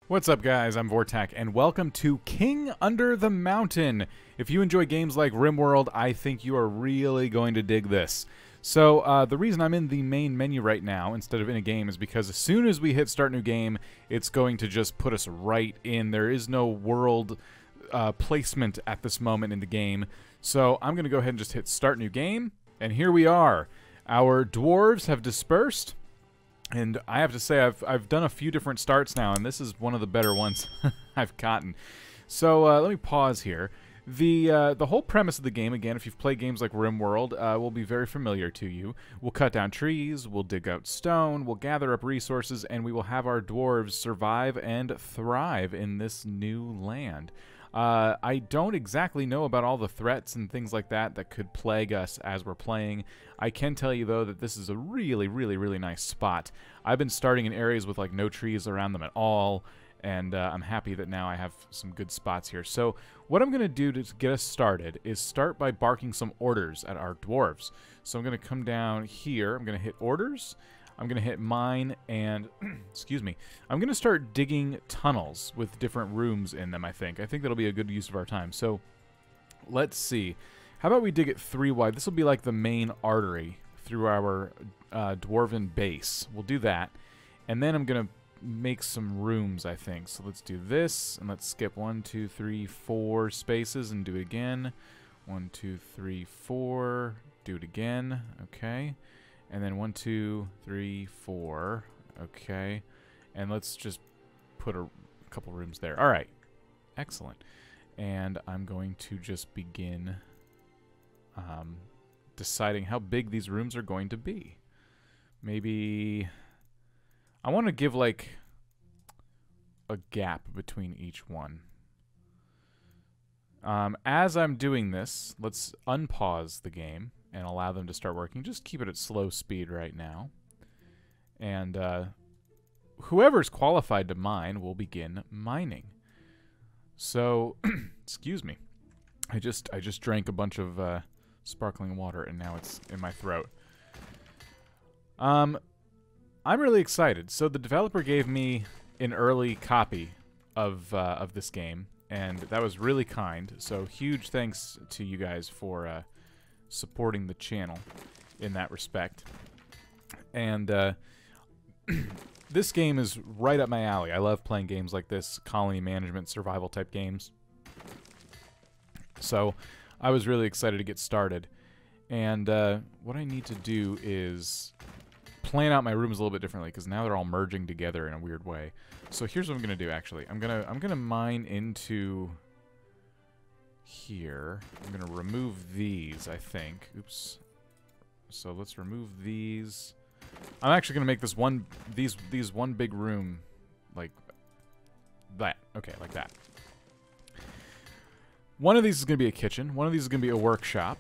What's up, guys? I'm Vortak, and welcome to King Under the Mountain. If you enjoy games like Rimworld, I think you are really going to dig this. So, the reason I'm in the main menu right now instead of in a game is because as soon as we hit Start New Game, it's going to just put us right in. There is no world placement at this moment in the game. So, I'm going to go ahead and just hit Start New Game, and here we are. Our dwarves have dispersed. And I have to say, I've done a few different starts now, and this is one of the better ones I've gotten. So let me pause here. The whole premise of the game, again, if you've played games like Rimworld, will be very familiar to you. We'll cut down trees, we'll dig out stone, we'll gather up resources, and we will have our dwarves survive and thrive in this new land. I don't exactly know about all the threats and things like that could plague us as we're playing. I can tell you, though, that this is a really, really, really nice spot. I've been starting in areas with, like, no trees around them at all, and I'm happy that now I have some good spots here. So what I'm going to do to get us started is start by barking some orders at our dwarves. So I'm going to come down here. I'm going to hit orders. I'm going to hit mine, and, excuse me, I'm going to start digging tunnels with different rooms in them, I think. I think that'll be a good use of our time. So, let's see. How about we dig it 3 wide? This will be like the main artery through our dwarven base. We'll do that. And then I'm going to make some rooms, I think. So let's do this, and let's skip 1, 2, 3, 4 spaces and do it again. 1, 2, 3, 4. Do it again. Okay. And then 1, 2, 3, 4. Okay. And let's just put a couple rooms there. All right. Excellent. And I'm going to just begin deciding how big these rooms are going to be. Maybe I want to give like a gap between each one. As I'm doing this, let's unpause the game and allow them to start working. Just keep it at slow speed right now. And whoever's qualified to mine will begin mining. So, excuse me. I just drank a bunch of sparkling water, and now it's in my throat. I'm really excited. So the developer gave me an early copy of this game, and that was really kind. So huge thanks to you guys for supporting the channel in that respect. And this game is right up my alley. I love playing games like this, colony management, survival type games. So I was really excited to get started. And what I need to do is plan out my rooms a little bit differently, because now they're all merging together in a weird way. So here's what I'm gonna do. Actually, I'm gonna mine into here. I'm gonna remove these, I think. Oops. So let's remove these. I'm actually gonna make this these one big room like that. Okay, like that. One of these is gonna be a kitchen. One of these is gonna be a workshop.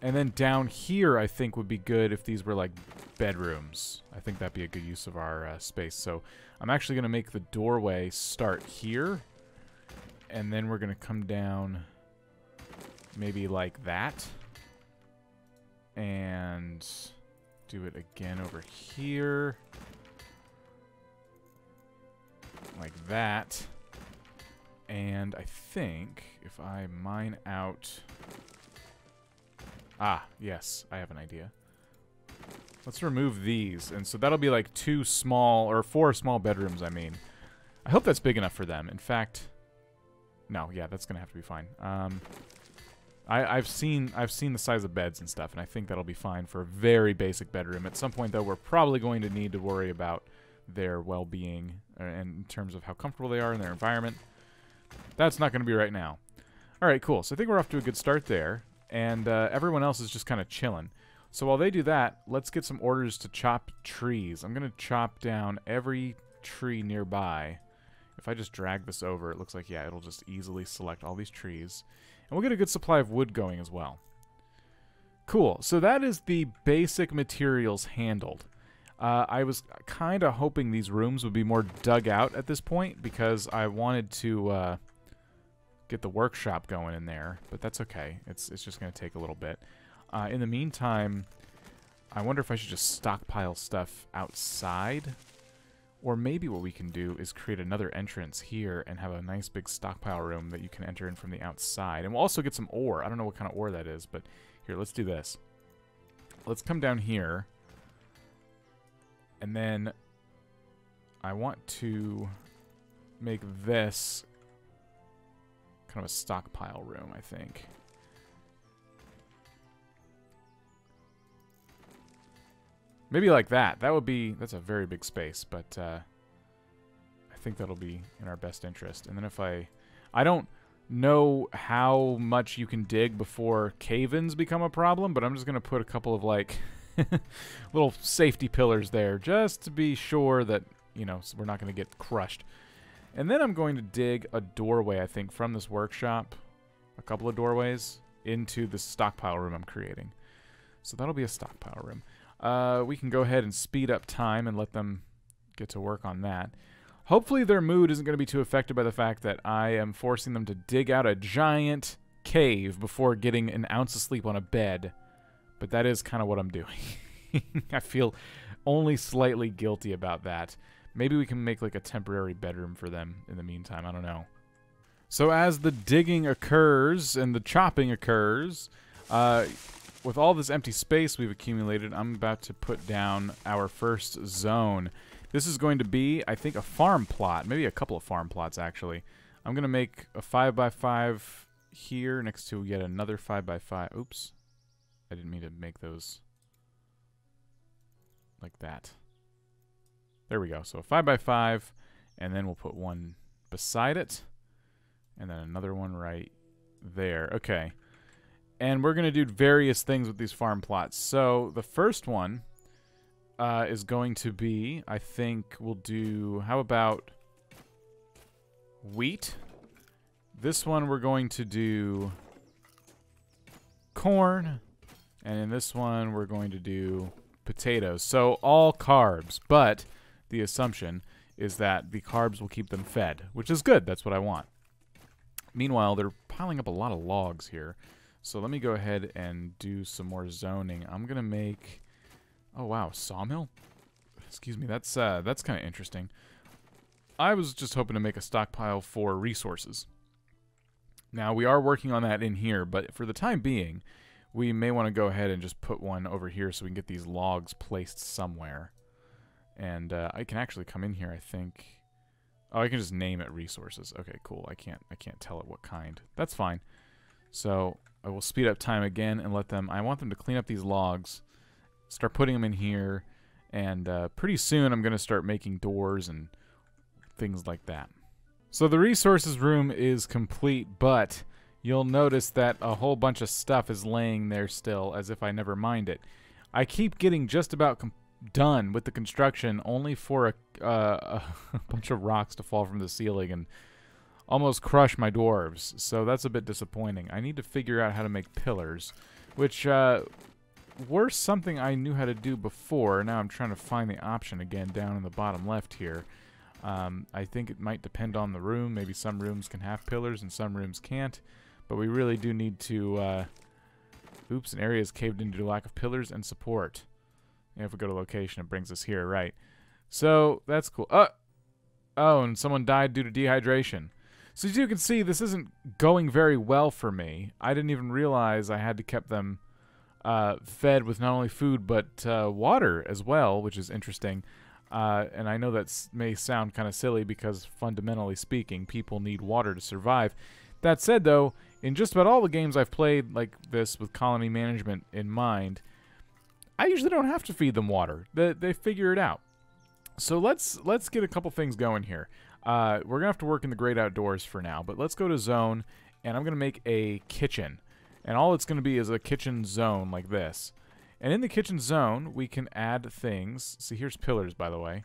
And then down here, I think would be good if these were like bedrooms. I think that'd be a good use of our space. So I'm actually gonna make the doorway start here, and then we're gonna come down maybe like that, and do it again over here, like that. And I think if I mine out... Ah, yes, I have an idea. Let's remove these, and so that'll be like 2 small, or 4 small bedrooms, I mean. I hope that's big enough for them. In fact... No, yeah, that's gonna have to be fine. I've seen the size of beds and stuff, and I think that'll be fine for a very basic bedroom. At some point, though, we're probably going to need to worry about their well-being and in terms of how comfortable they are in their environment. That's not going to be right now. All right, cool. So I think we're off to a good start there, and everyone else is just kind of chilling. So while they do that, let's get some orders to chop trees. I'm going to chop down every tree nearby. If I just drag this over, it looks like, yeah, it'll just easily select all these trees. And we'll get a good supply of wood going as well. Cool. So that is the basic materials handled. I was kind of hoping these rooms would be more dug out at this point, because I wanted to get the workshop going in there. But that's okay. It's just going to take a little bit. In the meantime, I wonder if I should just stockpile stuff outside Or maybe what we can do is create another entrance here and have a nice big stockpile room that you can enter in from the outside. And we'll also get some ore. I don't know what kind of ore that is, but here, let's do this. Let's come down here. And then I want to make this kind of a stockpile room, I think. Maybe like that. That's a very big space, but I think that'll be in our best interest. And then if I don't know how much you can dig before cave-ins become a problem, but I'm just going to put a couple of, like, little safety pillars there just to be sure that, you know, we're not going to get crushed. And then I'm going to dig a doorway, I think, from this workshop, a couple of doorways, into the stockpile room I'm creating. So that'll be a stockpile room. We can go ahead and speed up time and let them get to work on that. Hopefully their mood isn't going to be too affected by the fact that I am forcing them to dig out a giant cave before getting an ounce of sleep on a bed. But that is kind of what I'm doing. I feel only slightly guilty about that. Maybe we can make like a temporary bedroom for them in the meantime. I don't know. So as the digging occurs and the chopping occurs, with all this empty space we've accumulated, I'm about to put down our first zone. This is going to be, I think, a farm plot. Maybe a couple of farm plots, actually. I'm going to make a 5x5 here next to yet another 5x5. Oops. I didn't mean to make those like that. There we go. So a 5x5, and then we'll put one beside it, and then another one right there. Okay. And we're going to do various things with these farm plots. So the first one is going to be, I think we'll do, how about wheat? This one we're going to do corn. And in this one we're going to do potatoes. So all carbs, but the assumption is that the carbs will keep them fed, which is good. That's what I want. Meanwhile, they're piling up a lot of logs here. So let me go ahead and do some more zoning. I'm going to make... Oh, wow. Sawmill? Excuse me. That's kind of interesting. I was just hoping to make a stockpile for resources. Now, we are working on that in here, but for the time being, we may want to go ahead and just put one over here so we can get these logs placed somewhere. And I can actually come in here, I think... Oh, I can just name it resources. Okay, cool. I can't tell it what kind. That's fine. So I will speed up time again and let them... I want them to clean up these logs, start putting them in here, and pretty soon I'm going to start making doors and things like that. So the resources room is complete, but you'll notice that a whole bunch of stuff is laying there still, as if I never mined it. I keep getting just about done with the construction, only for a bunch of rocks to fall from the ceiling and almost crush my dwarves, so that's a bit disappointing. I need to figure out how to make pillars, which were something I knew how to do before. Now I'm trying to find the option again down in the bottom left here. I think it might depend on the room. Maybe some rooms can have pillars and some rooms can't, but we really do need to... Oops, an area is caved in due to lack of pillars and support. And if we go to location, it brings us here, right. So, that's cool. Oh, and someone died due to dehydration. So as you can see, this isn't going very well for me. I didn't even realize I had to keep them fed with not only food, but water as well, which is interesting. And I know that may sound kind of silly because, fundamentally speaking, people need water to survive. That said, though, in just about all the games I've played like this with colony management in mind, I usually don't have to feed them water. They figure it out. So let's get a couple things going here. We're going to have to work in the great outdoors for now, but let's go to zone, and I'm going to make a kitchen. And all it's going to be is a kitchen zone like this. And in the kitchen zone, we can add things. See, here's pillars, by the way.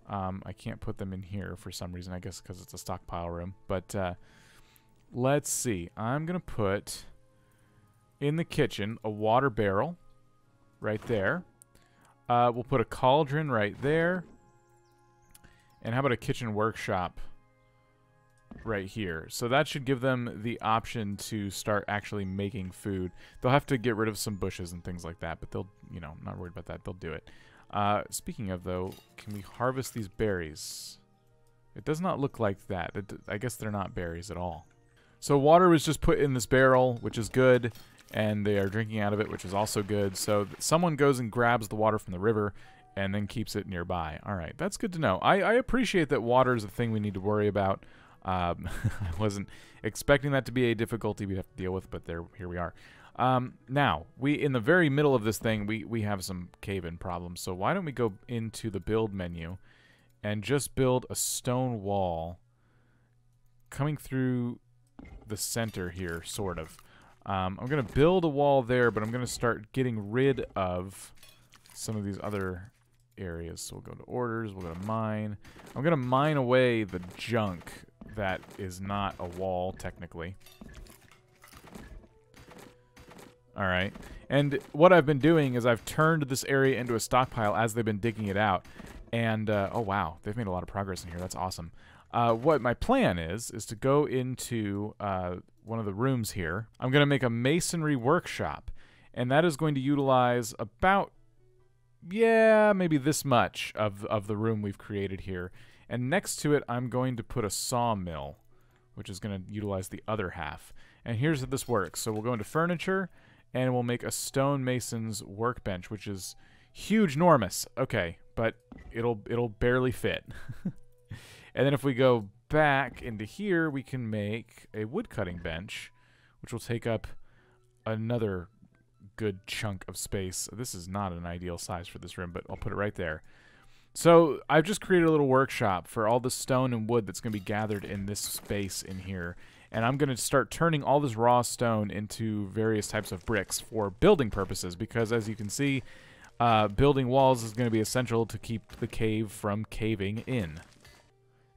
I can't put them in here for some reason, I guess because it's a stockpile room. But let's see. I'm going to put in the kitchen a water barrel right there. We'll put a cauldron right there. And how about a kitchen workshop right here? So that should give them the option to start actually making food. They'll have to get rid of some bushes and things like that, but they'll, you know, not worried about that. They'll do it. Speaking of, though, can we harvest these berries? It does not look like that. I guess they're not berries at all. So water was just put in this barrel, which is good, and they are drinking out of it, which is also good. So someone goes and grabs the water from the river and then keeps it nearby. All right, that's good to know. I appreciate that water is a thing we need to worry about. I wasn't expecting that to be a difficulty we'd have to deal with, but here we are. Now, in the very middle of this thing, we have some cave-in problems. So why don't we go into the build menu and just build a stone wall coming through the center here, sort of. I'm going to build a wall there, but I'm going to start getting rid of some of these other areas. So we'll go to orders, we'll go to mine. I'm going to mine away the junk that is not a wall, technically. Alright, and what I've been doing is I've turned this area into a stockpile as they've been digging it out. And, oh wow, they've made a lot of progress in here. That's awesome. What my plan is to go into one of the rooms here. I'm going to make a masonry workshop, and that is going to utilize about, yeah, maybe this much of the room we've created here. And next to it, I'm going to put a sawmill, which is going to utilize the other half. And here's how this works. So we'll go into furniture, and we'll make a stonemason's workbench, which is huge, enormous. Okay, but it'll barely fit. And then if we go back into here, we can make a woodcutting bench, which will take up another good chunk of space. This is not an ideal size for this room, but I'll put it right there. So I've just created a little workshop for all the stone and wood that's going to be gathered in this space in here. And I'm going to start turning all this raw stone into various types of bricks for building purposes, because as you can see, building walls is going to be essential to keep the cave from caving in.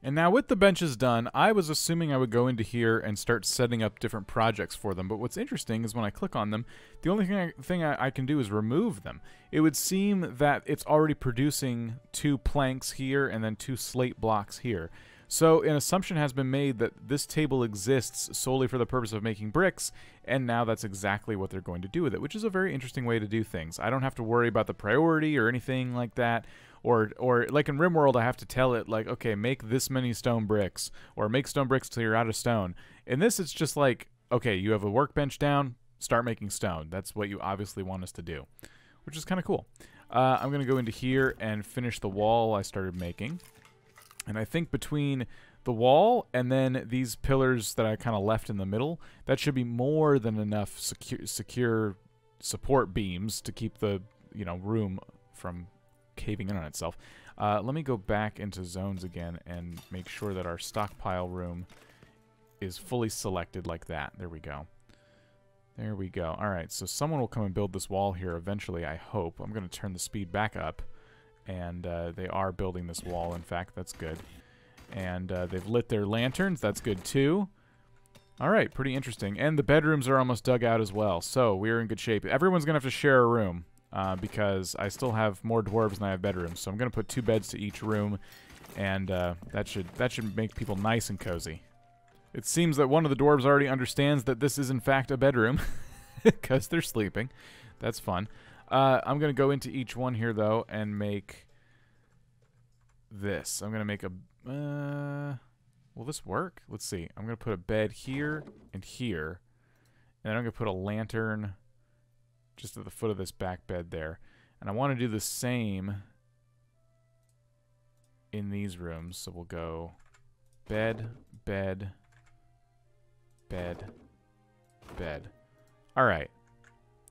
And now with the benches done, I was assuming I would go into here and start setting up different projects for them. But what's interesting is when I click on them, the only thing I can do is remove them. It would seem that it's already producing 2 planks here and then 2 slate blocks here. So an assumption has been made that this table exists solely for the purpose of making bricks, and now that's exactly what they're going to do with it, which is a very interesting way to do things. I don't have to worry about the priority or anything like that. Or like in Rimworld, I have to tell it, like, okay, make this many stone bricks, or make stone bricks till you're out of stone. In this, it's just like, okay, you have a workbench down, start making stone. That's what you obviously want us to do, which is kind of cool. I'm going to go into here and finish the wall I started making. And I think between the wall and then these pillars that I kind of left in the middle, that should be more than enough secure support beams to keep the, room from caving in on itself. Let me go back into zones again and make sure that our stockpile room is fully selected like that. There we go. There we go. Alright, so someone will come and build this wall here eventually, I hope. I'm going to turn the speed back up. And they are building this wall, in fact. That's good. And they've lit their lanterns. That's good, too. Alright, pretty interesting. And the bedrooms are almost dug out as well. So we're in good shape. Everyone's going to have to share a room. Because I still have more dwarves than I have bedrooms. So I'm going to put 2 beds to each room. And that should make people nice and cozy. It seems that one of the dwarves already understands that this is, in fact, a bedroom. Because they're sleeping. That's fun. I'm going to go into each one here, though, and make this. I'm going to make a... will this work? Let's see. I'm going to put a bed here and here. And then I'm going to put a lantern just at the foot of this back bed there. And I want to do the same in these rooms. So we'll go bed, bed, bed, bed. All right.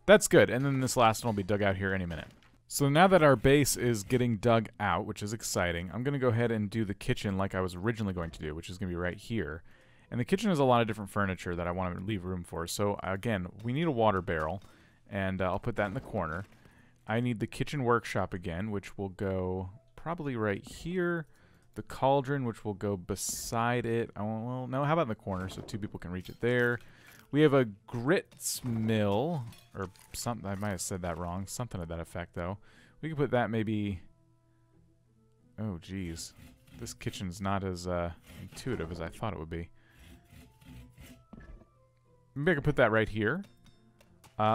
That's good, and then this last one will be dug out here any minute. So now that our base is getting dug out, which is exciting, I'm going to go ahead and do the kitchen like I was originally going to do, which is going to be right here. And the kitchen has a lot of different furniture that I want to leave room for. So again, we need a water barrel, and I'll put that in the corner. I need the kitchen workshop again, which will go probably right here. The cauldron, which will go beside it. Well, no, how about in the corner so 2 people can reach it there. We have a grits mill, or something. I might have said that wrong. Something to that effect, though. We can put that maybe... Oh, geez. This kitchen's not as intuitive as I thought it would be. Maybe I can put that right here.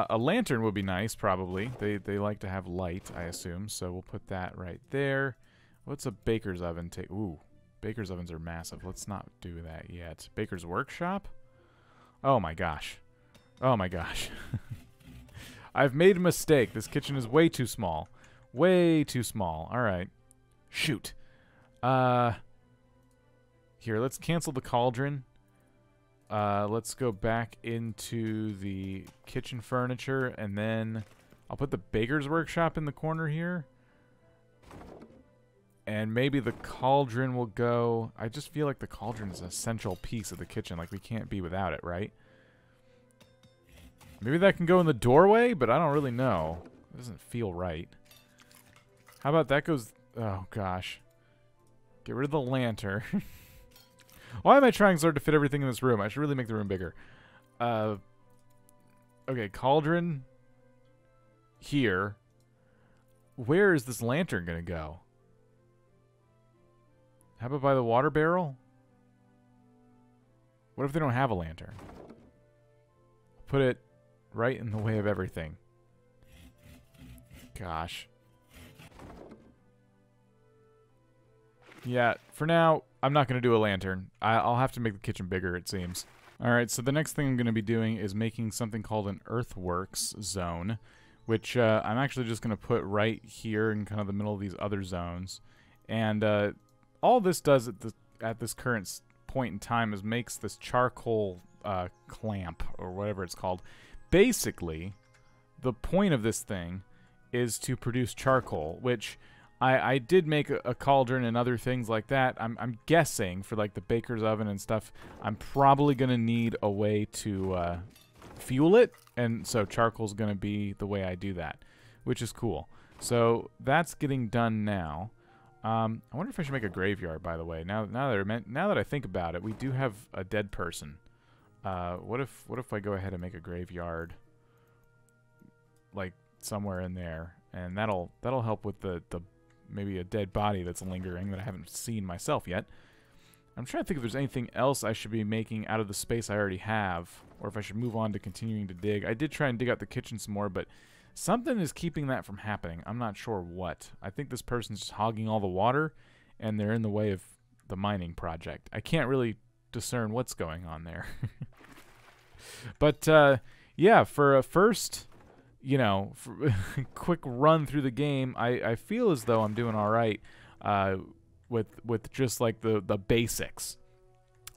A lantern would be nice, probably. They like to have light, I assume. So we'll put that right there. What's a baker's oven take? Ooh, baker's ovens are massive. Let's not do that yet. Baker's workshop? Oh my gosh. Oh my gosh. I've made a mistake. This kitchen is way too small. Way too small. All right. Shoot. Here, let's cancel the cauldron. Let's go back into the kitchen furniture, and then I'll put the baker's workshop in the corner here. And maybe the cauldron will go... I just feel like the cauldron is an essential piece of the kitchen. Like, we can't be without it, right? Maybe that can go in the doorway, but I don't really know. It doesn't feel right. How about that goes... Oh, gosh. Get rid of the lantern. Why am I trying so hard to fit everything in this room? I should really make the room bigger. Okay, cauldron. Here. Where is this lantern going to go? How about by the water barrel? What if they don't have a lantern? Put it right in the way of everything. Gosh. Yeah, for now, I'm not going to do a lantern. I'll have to make the kitchen bigger, it seems. Alright, so the next thing I'm going to be doing is making something called an earthworks zone, which I'm actually just going to put right here in kind of the middle of these other zones. And all this does at this current point in time is makes this charcoal clamp, or whatever it's called. Basically, the point of this thing is to produce charcoal, which... I did make a cauldron and other things like that. I'm guessing for like the baker's oven and stuff, I'm probably going to need a way to fuel it. And so charcoal's going to be the way I do that, which is cool. So that's getting done now. I wonder if I should make a graveyard, by the way. Now that I think about it, we do have a dead person. What if I go ahead and make a graveyard like somewhere in there, and that'll help with the maybe a dead body that's lingering that I haven't seen myself yet. I'm trying to think if there's anything else I should be making out of the space I already have, or if I should move on to continuing to dig. I did try and dig out the kitchen some more, but something is keeping that from happening. I'm not sure what. I think this person's just hogging all the water, and they're in the way of the mining project. I can't really discern what's going on there. But, yeah, for a first... You know, for quick run through the game, I feel as though I'm doing all right with just like the basics.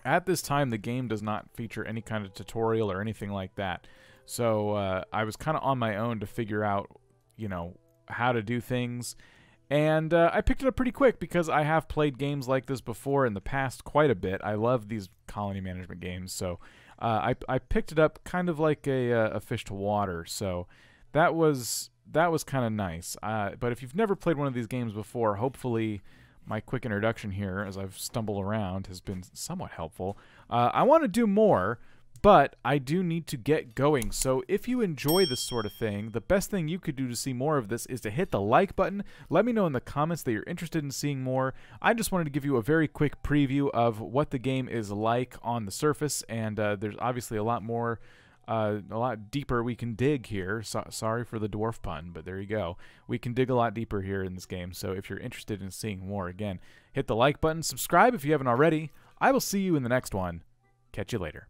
At this time, the game does not feature any kind of tutorial or anything like that. So I was kind of on my own to figure out, you know, how to do things. And I picked it up pretty quick because I have played games like this before in the past quite a bit. I love these colony management games, so I picked it up kind of like a fish to water. So that was kind of nice. But if you've never played one of these games before, hopefully my quick introduction here, as I've stumbled around, has been somewhat helpful. I want to do more, but I do need to get going. So if you enjoy this sort of thing, the best thing you could do to see more of this is to hit the like button. Let me know in the comments that you're interested in seeing more. I just wanted to give you a very quick preview of what the game is like on the surface, and there's obviously a lot more... a lot deeper we can dig here. Sorry for the dwarf pun, but there you go. We can dig a lot deeper here in this game, so if you're interested in seeing more, again, hit the like button, subscribe if you haven't already. I will see you in the next one. Catch you later.